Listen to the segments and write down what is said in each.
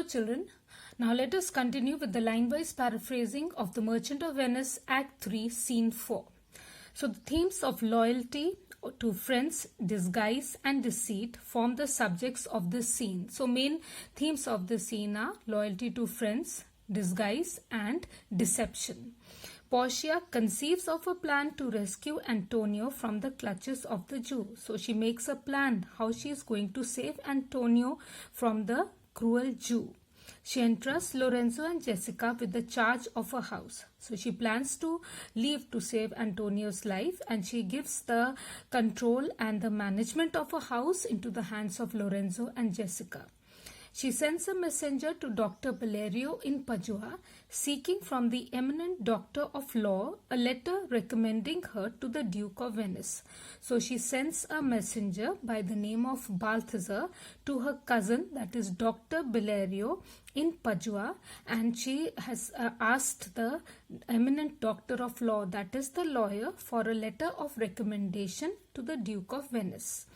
children, now let us continue with the line-wise paraphrasing of The Merchant of Venice, Act 3, Scene 4. So the themes of loyalty to friends, disguise and deceit form the subjects of this scene. So main themes of the scene are loyalty to friends, disguise and deception. Portia conceives of a plan to rescue Antonio from the clutches of the Jew. So she makes a plan how she is going to save Antonio from the cruel Jew. She entrusts Lorenzo and Jessica with the charge of a house. So she plans to leave to save Antonio's life, and she gives the control and the management of a house into the hands of Lorenzo and Jessica. She sends a messenger to Dr. Bellerio in Padua, seeking from the eminent doctor of law a letter recommending her to the Duke of Venice. So she sends a messenger by the name of Balthazar to her cousin, that is Dr. Bellerio in Padua, and she has asked the eminent doctor of law, that is the lawyer, for a letter of recommendation to the Duke of Venice.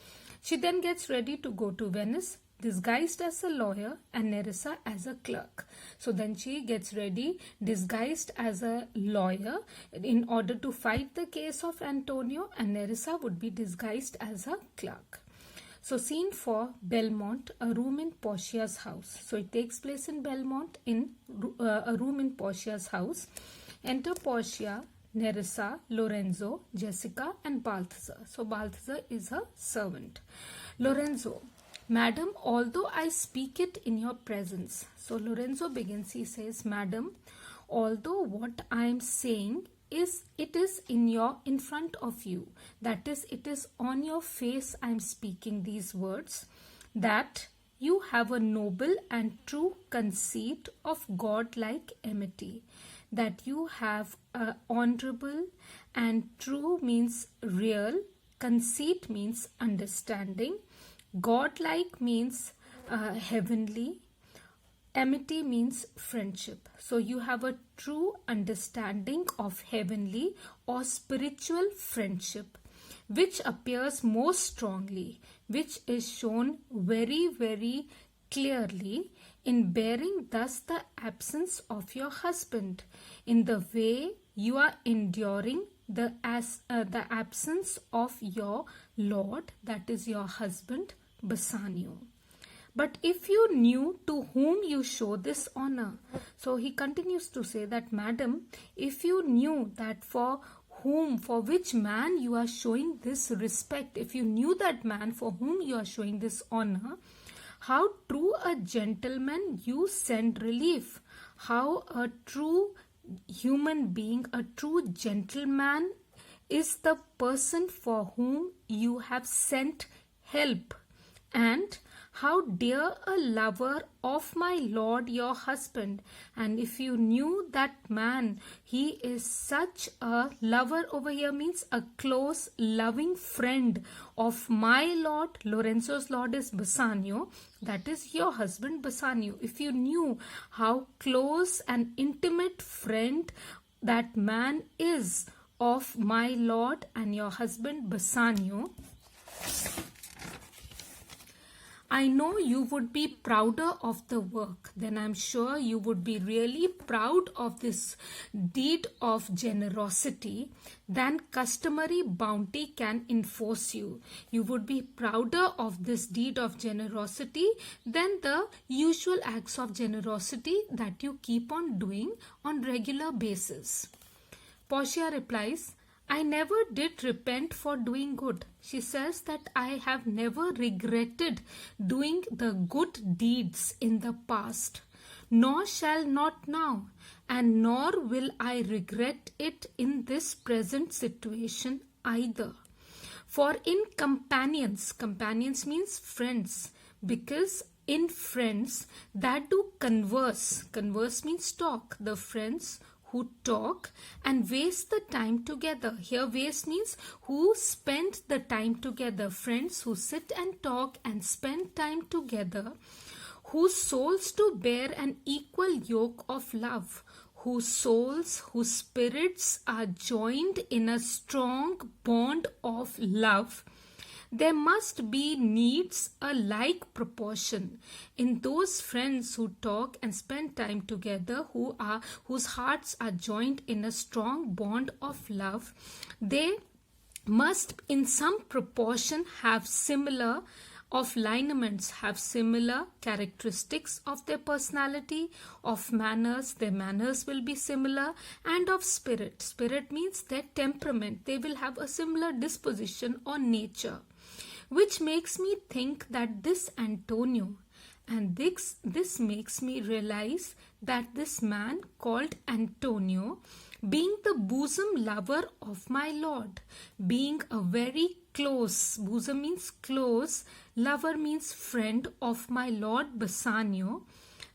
She then gets ready to go to Venice, disguised as a lawyer and Nerissa as a clerk. So then she gets ready disguised as a lawyer in order to fight the case of Antonio, and Nerissa would be disguised as a clerk. So scene 4, Belmont, a room in Portia's house. So it takes place in Belmont, in a room in Portia's house. Enter Portia, Nerissa, Lorenzo, Jessica and Balthazar. So Balthazar is her servant. Lorenzo: Madam, although I speak it in your presence. So Lorenzo begins, he says, Madam, although what I am saying is in front of you, that is, it is on your face I am speaking these words, that you have a noble and true conceit of God-like amity, that you have a honorable, and true means real, conceit means understanding, God-like means heavenly, amity means friendship. So you have a true understanding of heavenly or spiritual friendship, which appears most strongly, which is shown very, very clearly in bearing thus the absence of your husband, in the way you are enduring the absence of your lord, that is your husband, Bassanio. But if you knew to whom you show this honor. So he continues to say that, Madam, if you knew that for which man you are showing this respect, if you knew that man for whom you are showing this honor, how true a gentleman you send relief, how a true human being, a true gentleman is the person for whom you have sent help, and how dear a lover of my lord your husband. And if you knew that man, he is such a lover, over here means a close loving friend of my lord. Lorenzo's lord is Bassanio, that is your husband Bassanio. If you knew how close and intimate friend that man is of my lord and your husband Bassanio, I know you would be prouder of the work. Then I'm sure you would be really proud of this deed of generosity than customary bounty can enforce you. You would be prouder of this deed of generosity than the usual acts of generosity that you keep on doing on regular basis. Portia replies, I never did repent for doing good. She says that I have never regretted doing the good deeds in the past, nor shall not now, and nor will I regret it in this present situation either. For in companions means friends, because in friends that do converse means talk, the friends who talk and waste the time together. Here waste means who spend the time together. Friends who sit and talk and spend time together, whose souls to bear an equal yoke of love, whose souls, whose spirits are joined in a strong bond of love, There must be needs a like proportion in those friends who talk and spend time together, whose hearts are joined in a strong bond of love. They must in some proportion have similar of lineaments, have similar characteristics of their personality, of manners, their manners will be similar, and of spirit. Spirit means their temperament. They will have a similar disposition or nature, which makes me think that this Antonio, and this makes me realize that this man called Antonio, being the bosom lover of my Lord, being a very close, bosom means close, lover means friend of my Lord Bassanio,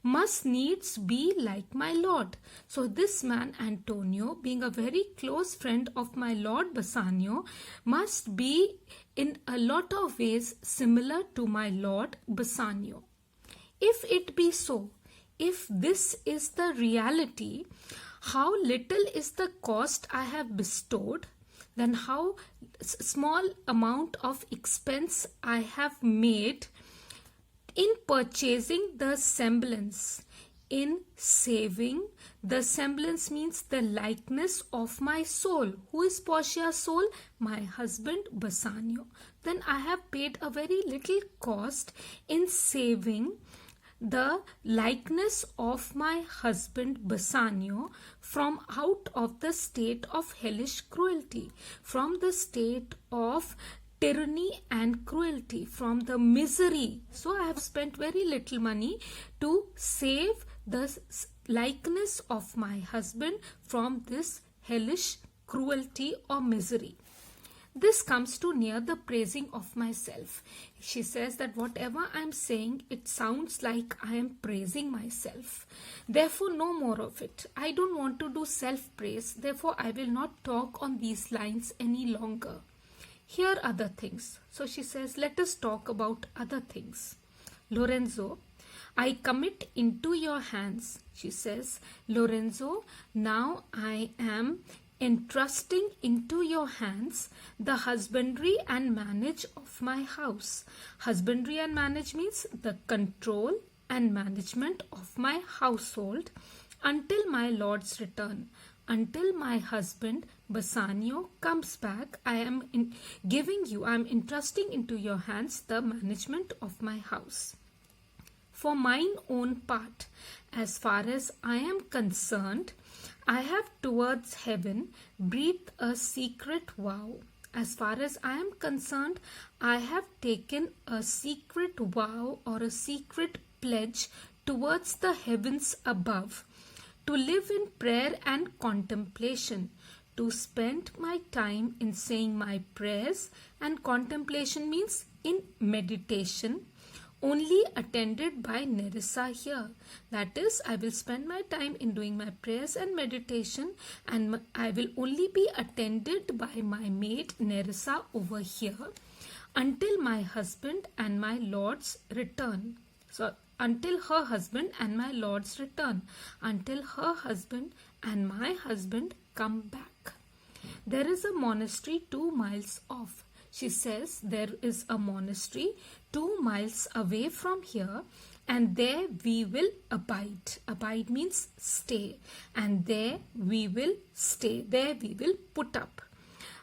must needs be like my Lord. So this man Antonio, being a very close friend of my Lord Bassanio, must be in a lot of ways similar to my Lord Bassanio. If it be so, if this is the reality, how little is the cost I have bestowed, then how small amount of expense I have made in purchasing the semblance, in saving. The semblance means the likeness of my soul. Who is Portia's soul? My husband Bassanio. Then I have paid a very little cost in saving the likeness of my husband Bassanio from out of the state of hellish cruelty, from the state of tyranny and cruelty, from the misery. So I have spent very little money to save the likeness of my husband from this hellish cruelty or misery. This comes to near the praising of myself. She says that whatever I am saying, it sounds like I am praising myself. Therefore, no more of it. I don't want to do self-praise. Therefore, I will not talk on these lines any longer. Here are other things. So she says, let us talk about other things. Lorenzo, I commit into your hands. She says, Lorenzo, now I am entrusting into your hands the husbandry and manage of my house. Husbandry and manage means the control and management of my household until my Lord's return. Until my husband Bassanio comes back, I am entrusting into your hands the management of my house. For mine own part, as far as I am concerned, I have towards heaven breathed a secret vow. As far as I am concerned, I have taken a secret vow or a secret pledge towards the heavens above, to live in prayer and contemplation, to spend my time in saying my prayers, and contemplation means in meditation, only attended by Nerissa here. That is, I will spend my time in doing my prayers and meditation, and I will only be attended by my maid Nerissa over here until my husband and my Lord's return. So, until her husband and my Lord's return. Until her husband and my husband come back. There is a monastery 2 miles off. She says there is a monastery 2 miles away from here, and there we will abide. Abide means stay, and there we will stay. There we will put up.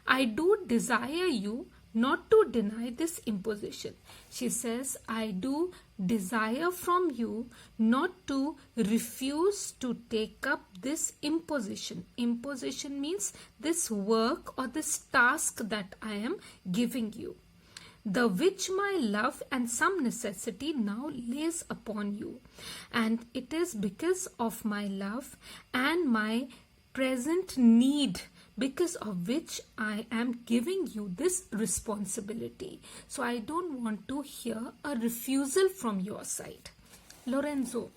I do desire you not to deny this imposition. She says, I do desire from you not to refuse to take up this imposition. Imposition means this work or this task that I am giving you, the which my love and some necessity now lays upon you. And it is because of my love and my present need, because of which I am giving you this responsibility. So I don't want to hear a refusal from your side. Lorenzo,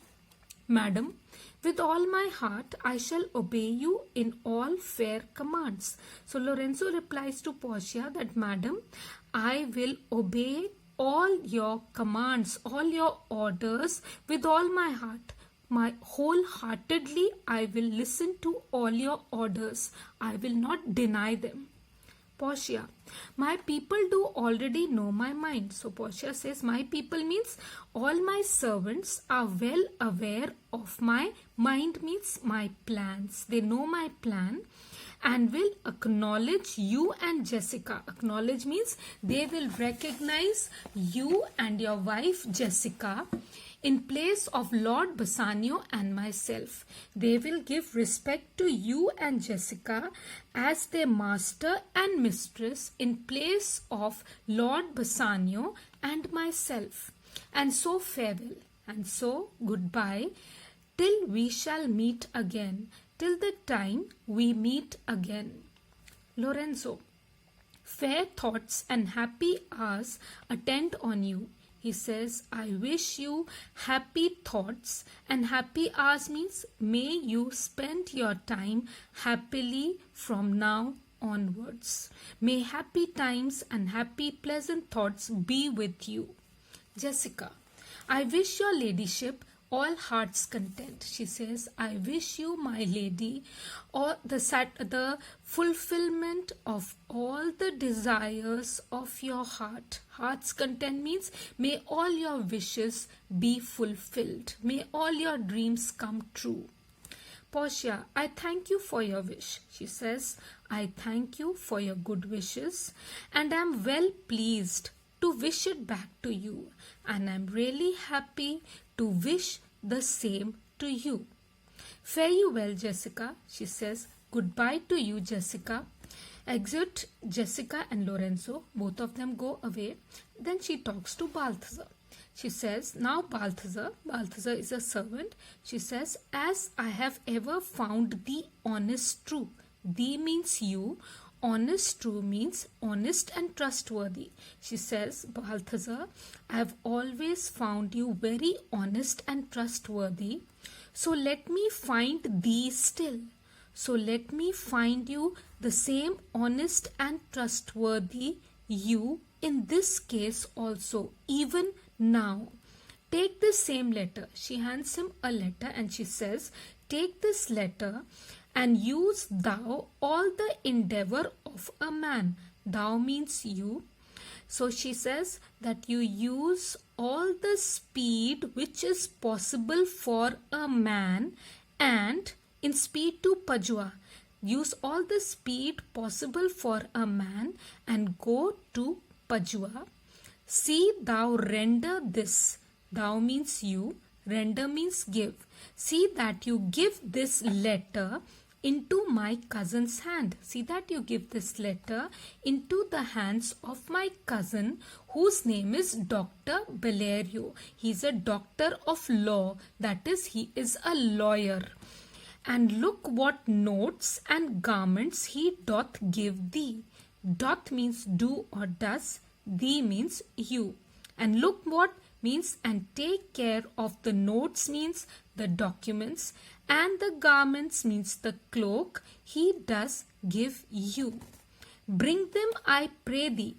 Madam, with all my heart I shall obey you in all fair commands. So Lorenzo replies to Portia that, Madam, I will obey all your commands, all your orders with all my heart. Wholeheartedly I will listen to all your orders. I will not deny them. Portia, my people do already know my mind. So Portia says, my people means all my servants are well aware of my mind, means my plans. They know my plan and will acknowledge you and Jessica. Acknowledge means they will recognize you and your wife Jessica in place of Lord Bassanio and myself. They will give respect to you and Jessica as their master and mistress in place of Lord Bassanio and myself. And so farewell, and so goodbye, till we shall meet again, till the time we meet again. Lorenzo, fair thoughts and happy hours attend on you. He says, I wish you happy thoughts, and happy hours means may you spend your time happily from now onwards. May happy times and happy pleasant thoughts be with you. Jessica, I wish your ladyship all heart's content. She says, I wish you, my lady, or the fulfillment of all the desires of your heart. Heart's content means may all your wishes be fulfilled. May all your dreams come true. Portia, I thank you for your wish. She says, I thank you for your good wishes, and am well pleased to wish it back to you, and I'm really happy to wish the same to you. Fare you well, Jessica. She says, goodbye to you, Jessica. Exit Jessica and Lorenzo. Both of them go away. Then she talks to Balthazar. She says, now Balthazar is a servant. She says, as I have ever found thee honest true. Thee means you. Honest true means honest and trustworthy. She says, Balthazar, I have always found you very honest and trustworthy. So let me find thee still. So let me find you the same honest and trustworthy you in this case also, even now. Take this same letter. She hands him a letter and she says, take this letter and use thou all the endeavor of a man. Thou means you. So she says that you use all the speed which is possible for a man, and in speed to Pajua. Use all the speed possible for a man and go to Pajua. See thou render this. Thou means you. Render means give. See that you give this letter into my cousin's hand. See that you give this letter into the hands of my cousin, whose name is Dr. Bellerio. He is a doctor of law, that is, he is a lawyer. And look what notes and garments he doth give thee. Doth means do or does. Thee means you. And look what means and take care of the notes means the documents, and the garments means the cloak he does give you. Bring them, I pray thee.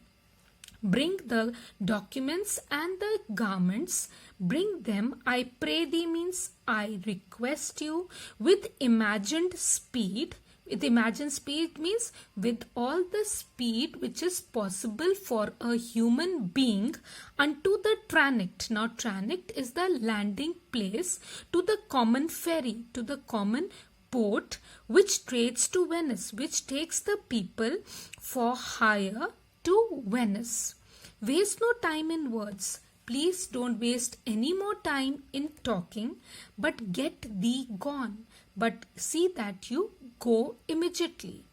Bring the documents and the garments. Bring them, I pray thee means I request you with imagined speed. With imagined speed means with all the speed which is possible for a human being unto the Tranect. Now Tranect is the landing place to the common ferry, to the common boat which trades to Venice, which takes the people for hire to Venice. Waste no time in words. Please don't waste any more time in talking, but get thee gone. But see that you go immediately.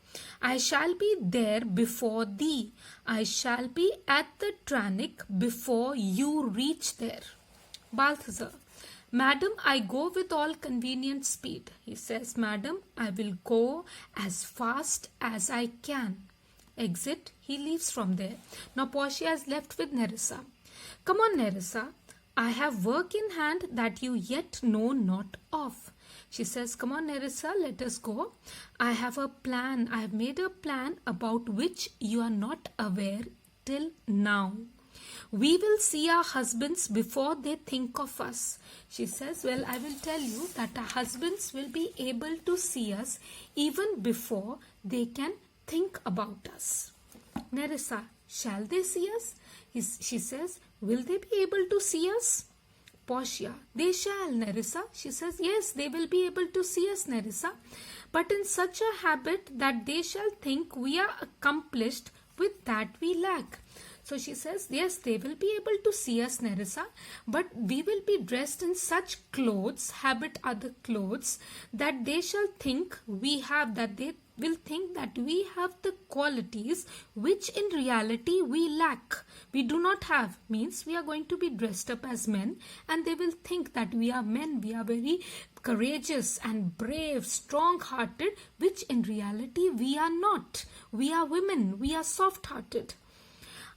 I shall be there before thee. I shall be at the Tranect before you reach there. Balthazar, Madam, I go with all convenient speed. He says, Madam, I will go as fast as I can. Exit, he leaves from there. Now Portia is left with Nerissa. Come on, Nerissa, I have work in hand that you yet know not of. She says, come on, Nerissa, let us go. I have a plan. I have made a plan about which you are not aware till now. We will see our husbands before they think of us. She says, well, I will tell you that our husbands will be able to see us even before they can think about us. Nerissa, shall they see us? She says, will they be able to see us? Portia, they shall, Nerissa. She says, yes, they will be able to see us, Nerissa, but in such a habit that they shall think we are accomplished with that we lack. So she says, yes, they will be able to see us, Nerissa, but we will be dressed in such clothes, habit other clothes, that they shall think we have, that they will think that we have the qualities which in reality we lack. We do not have, means we are going to be dressed up as men, and they will think that we are men, we are very courageous and brave, strong-hearted, which in reality we are not. We are women, we are soft-hearted.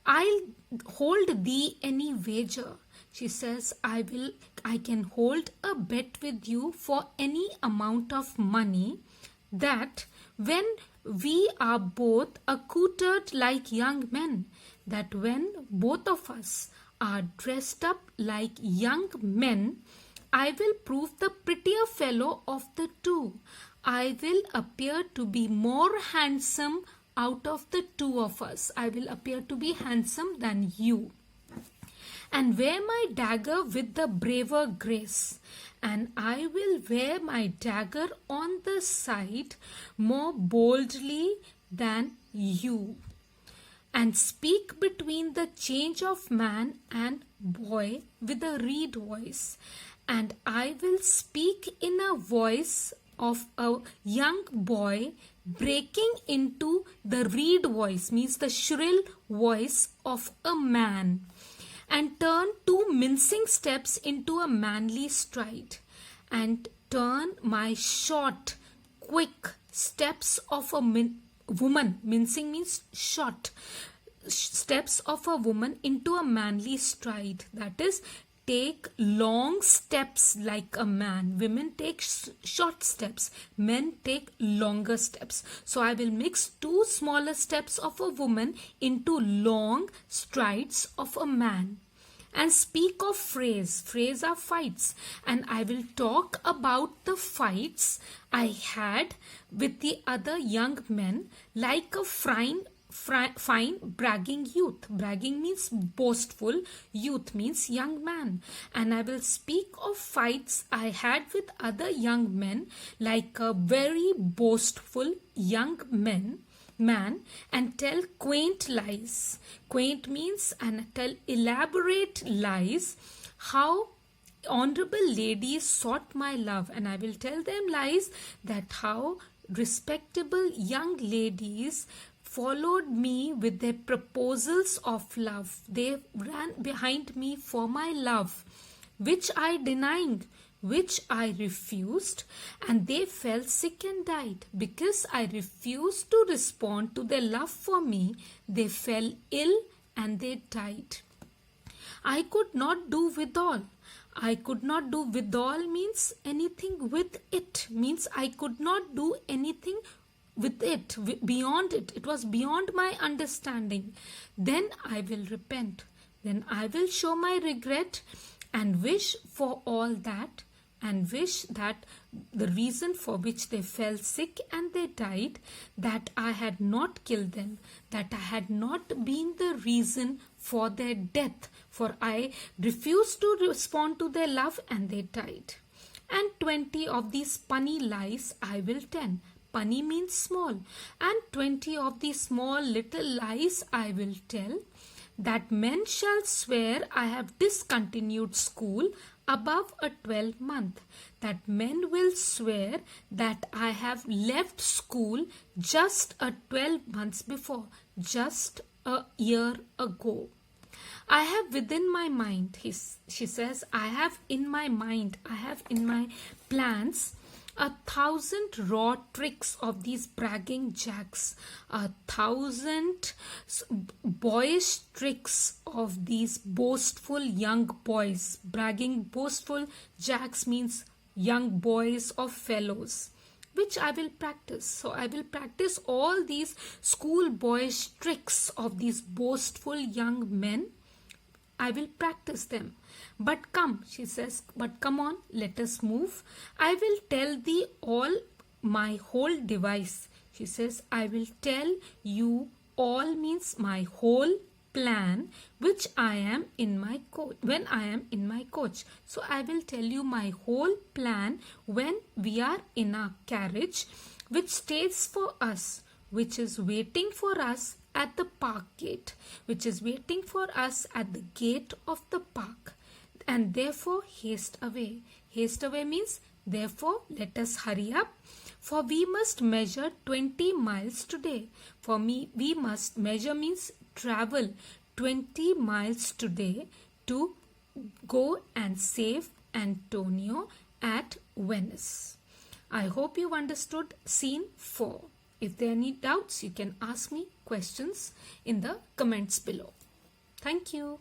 I'll hold thee any wager. She says, I can hold a bet with you for any amount of money that when we are both accoutred like young men, that when both of us are dressed up like young men, I will prove the prettier fellow of the two. I will appear to be more handsome out of the two of us. I will appear to be handsome than you. And wear my dagger with the braver grace. And I will wear my dagger on the side more boldly than you. And speak between the change of man and boy with a reed voice. And I will speak in a voice of a young boy breaking into the reed voice, means the shrill voice of a man, and turn two mincing steps into a manly stride, and turn my short, quick steps of a woman, mincing means short, steps of a woman into a manly stride. That is, take long steps like a man. Women take short steps. Men take longer steps. So I will mix two smaller steps of a woman into long strides of a man. And speak of frays. Frays are fights. And I will talk about the fights I had with the other young men like a fine bragging youth. Bragging means boastful, youth means young man. And I will speak of fights I had with other young men like a very boastful young man, and tell quaint lies. Quaint means, and tell elaborate lies, how honorable ladies sought my love. And I will tell them lies that how respectable young ladies followed me with their proposals of love. They ran behind me for my love, which I denied, which I refused, and they fell sick and died. Because I refused to respond to their love for me, they fell ill and they died. I could not do withal. I could not do withal means anything with it, means I could not do anything with it, beyond it. It was beyond my understanding. Then I will repent. Then I will show my regret and wish for all that, and wish that the reason for which they fell sick and they died, that I had not killed them, that I had not been the reason for their death, for I refused to respond to their love and they died. And 20 of these punny lies I will tell. Punny means small. And 20 of these small little lies I will tell, that men shall swear I have discontinued school above a 12-month. That men will swear that I have left school just a 12 months before, just a year ago. I have within my mind, she says, I have in my mind, I have in my plans 1,000 raw tricks of these bragging jacks, 1,000 boyish tricks of these boastful young boys. Bragging boastful jacks means young boys or fellows, which I will practice. So I will practice all these schoolboyish tricks of these boastful young men. I will practice them. But come, she says, but come on, let us move. I will tell thee all my whole device. She says, I will tell you all means my whole plan which I am in my coach when I am in my coach. So I will tell you my whole plan when we are in our carriage which stays for us, which is waiting for us at the park gate, which is waiting for us at the gate of the park. And therefore haste away. Haste away means therefore let us hurry up, for we must measure 20 miles today. For me, we must measure means travel 20 miles today to go and save Antonio at Venice. I hope you understood scene 4. If there are any doubts, you can ask me questions in the comments below. Thank you.